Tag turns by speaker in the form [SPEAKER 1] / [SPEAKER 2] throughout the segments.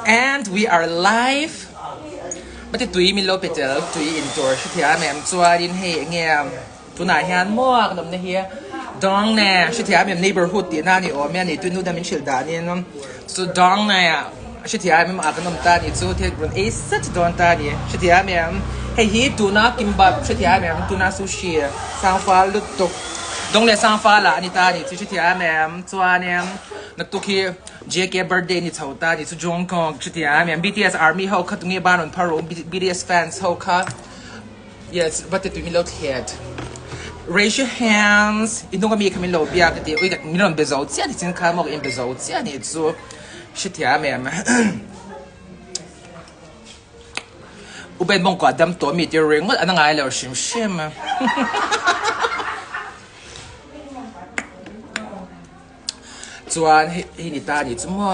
[SPEAKER 1] And we are live. But the tui mi lo petel tui indoor shitia mem chua din he ngem tunai hian mo kadam ne here Dongne shitia mem neighborhood ti na ni o me ni tunu da min chil da ni nom so Dongne shitia mem akanam ta ni chu the grun a set don ta ni shitia mem he hi tuna kimbap shitia mem tuna sushi sang fa lut tok Dongne sang fa la ani ta ni chu shitia mem chua nem naktuki JK birthday ni chauta ni chu Jung Kook-a BTS army ho kha tungi ban on paro BTS fans ho kha yes but it we look head raise your hands inong mi kami lo bia ka ti oi ka mi non bezo tia ni tin kha mo in bezo tia ni chu shitia mem u ben mong ko dam to mi ti ring wat anangai lo shim shim chuan hi ni ta ni chuma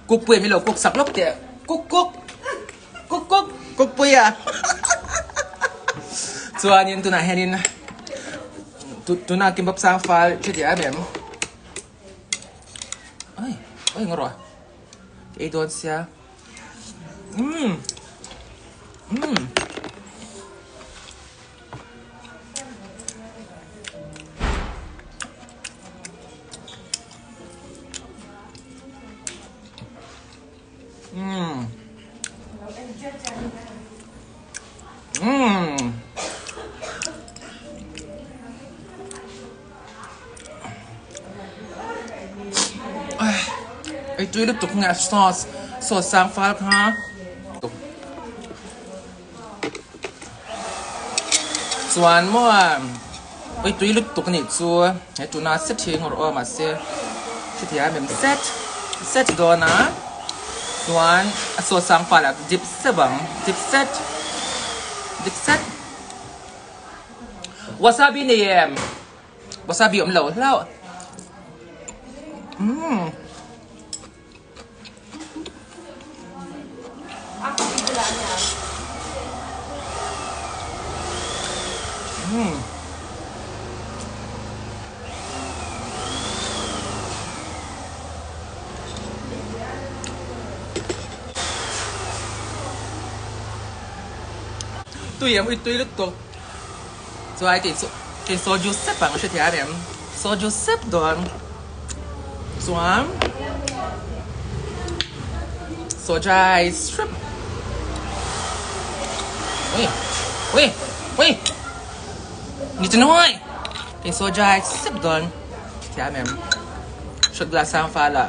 [SPEAKER 1] cúc pui mi lo cúc sak lok te cúc pui à chuan in tuna henin tuna kimbap sang fal chitia mem ai ngoro ei don sia Ai tui lu tuk nga sauce sang fal ha chuan mo ai tui lu tuk ni chu ai tu na set thing or ma se chitia mem set do na chuan sauce sang fal dip sebang dip set wasabi ni em wasabi om lo lao tui em tui lu tuk so ai ti soju sep bang shitia mem soju sep don chuan sojai strip wait ni tin hoi ti sojai sep don shitia mem shot glass sang fa la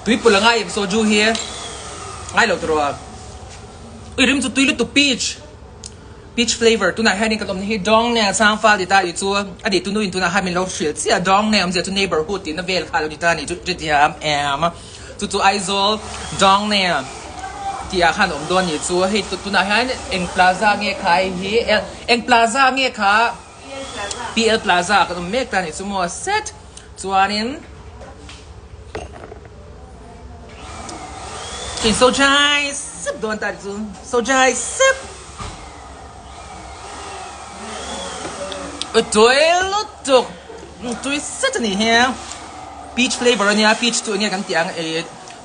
[SPEAKER 1] tui pulangai soju here ngai lo tro rim chu tui lu tu peach flavor tuna heading ka tom ni dong ne sang fa di ta yu chu adi tu nu in tuna ha min lo shil sia dong ne am je tu neighborhood in the vel khalo di ta ni tu diam am tu aizol dong ne ti a khan om don ni chu he tu tuna han eng plaza nge khai hi eng plaza nge kha PL plaza ka tom mek ta ni chu mo set chuanin tin so jai sip don ta chu so jai sip tui set ni he peach flavor nia peach tu nia kan tiang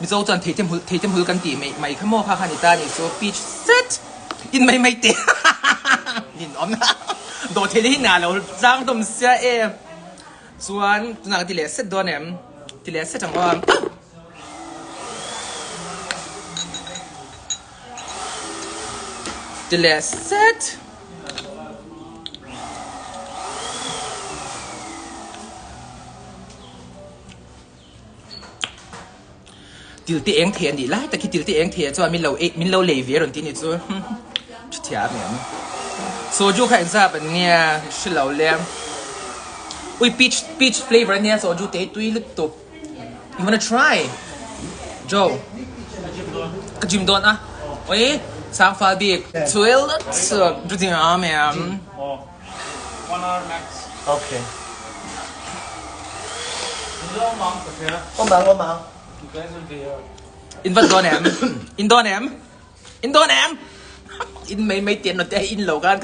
[SPEAKER 1] mi zo chan theitem hul kan ti mai khamo kha khani ta ni so peach set in mai te nin om na do theli na lo jang dom sia chuan tuna ti le set don em ti le set ang om ti le set til ti eng thian ni lai ta ki til ti eng thia chu min lo le ve ron ti ni chu thia mem soju kha za ban nia shi lo le ui peach flavor nia soju te tui lu tu you wanna try Joe ka jim don a oi sang fa bi twil so du ti a mem
[SPEAKER 2] 1 hour max
[SPEAKER 3] Okay.
[SPEAKER 2] Lo mang you guys will be here
[SPEAKER 1] in vật Don em in Don em in mấy tiền nó te in lâu gan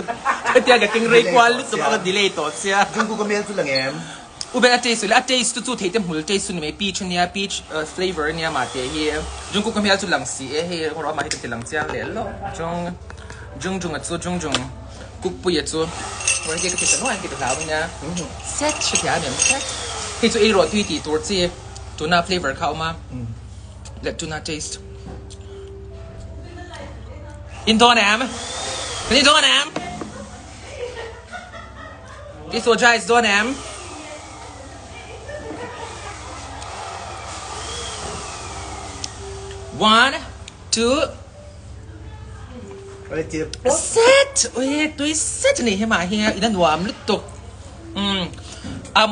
[SPEAKER 1] cái tiền cái kinh rây quan lúc đó delay to xia
[SPEAKER 3] Jung Kook-a Birthday lang em.
[SPEAKER 1] อุเบะเจสุและเจสุจู่เทเต็มหูเจสุนี่ไม่ปีชเนี่ยปีชflavor เนี่ยมาเตะเฮียจุงกุกมีอะไรจุหลังสีเฮียคนเรามาให้เป็นหลังเจ้าเลยล่ะจุงอ่ะจุงกุกปุยจู่วันนี้ก็คิดจะน้อยคิดจะหนาวเนี่ยเซ็ตชุดยาเนี่ยเซ็ตที่จู่ไอ้รสที่ตีตัวเจี๊ยตัวน่า flavor เข้ามาและตัวน่า taste อินโดนีเซียเป็นอินโดนีเซียที่สุดใจอินโดนีเซียone two
[SPEAKER 3] อะไรเจ็บ
[SPEAKER 1] set โอ้ยตัวเซตนี่ให้มาเฮียอีนั่นหวานลึกตก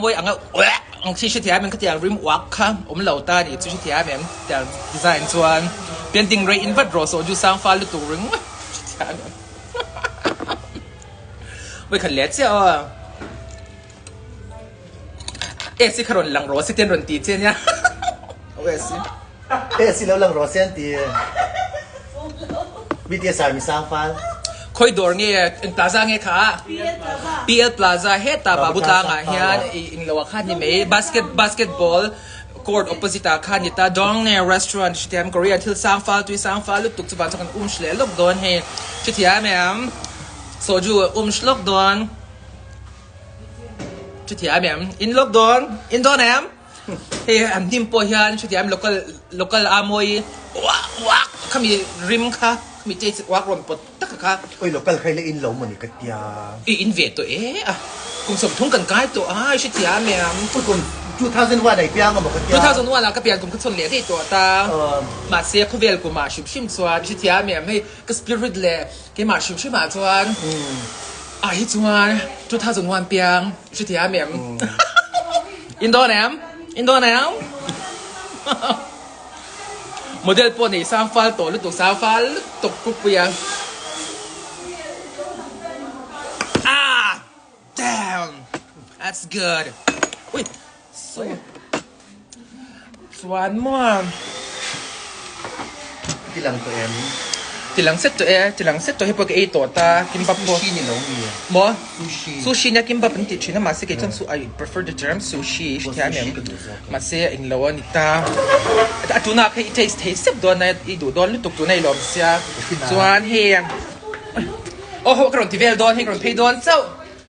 [SPEAKER 1] มวยอังเว้อังชิเทียมันก็จะริมวักค่ะผมเหล่าตาดิชิเทียมันจะดีไซน์ส่วนเปลี่ยนติ้งเรย์อินวัดโรสอยู่สร้างฟ้าลึกตัวริงชิเทียเว้ยขันเล็ดเจ้าสิขรนหลังโรสิเตียนรนตีเจ้าเนี่ยเว้ยสิ
[SPEAKER 3] สิแล้วหลังรอเส้นตีวิทยาศาสตร์มีสร้างฟ้า
[SPEAKER 1] คอยดอร์เนี่ยอินพลาซ่าเนี่ยค่ะBTS Plaza เฮตาบาบุตางอ่ะเฮียอินลาวคันนี่ไหมบาสเกตบอลคอร์ดออปโปสิตาคันนี่ตาดองเนี่ยร้านอาหารชิเทียมเกาหลีทิลสร้างฟ้าตุยสร้างฟ้าลุกตุกจะบานสักกันชเลลกดอนเฮชิเทียมเนี่ยโซจูชลกดอนชิเทียมเนี่ยอินลกดอนอินดอนเนี่ยเฮ้ยอันทิมโปฮิอันชิเทียมlocalอามวยวักเขามีริมค่ะมีเจสวักรวมปดตักค่ะ
[SPEAKER 3] โอ้ยเราก็เคยเล่นอินหลงเหมือนกันยา
[SPEAKER 1] อินเวทตัวอะกุมสมทุ่งกันไกด์ตัวชิเทียมเนี่ย
[SPEAKER 3] กุม2000ว่าไหนเปียงก็บอกกันยา
[SPEAKER 1] 2000ว่าแล้วก็เปลี่ยนกุมก็ชนเหลี่ยที่ตัวตามาเสียเขาเวลกุมมาชิมส่วนชิเทียมเนี่ยให้ก็สปิริตเลยก็มาชิมมาส่วนฮิส่วน2000วันเปียงชิเทียมเนี่ยอินโดนีเซียโมเดลพวกนี้สร้างฟ้าตัวหรือตัวสร้างฟ้าหรือตกกุ๊กเปียงdamn that's good อุ้ยสวรรค์มั่ว
[SPEAKER 3] ที่หลังตัวเอง
[SPEAKER 1] ทีหลังเซตตัวทีหลังเซตตัวให้พวกไอ้ตัวตากินบับบัว
[SPEAKER 3] ซูชินี่น้องมี
[SPEAKER 1] บ่ซูชิเนี่ยกินบับเป็นติดชิ้นนั้นมาเสียกี่จังซู I prefer the term sushi ใช่ไหมมาเสียอินโลนิตาแต่ตัวน่าให้ taste เซฟตัวในอีดูดอนหรือตกตัวในลมเสียส่วนเฮียโอ้โหกระดอนที่เวลดอนให้กระดอนเพย์ดอนเจ้า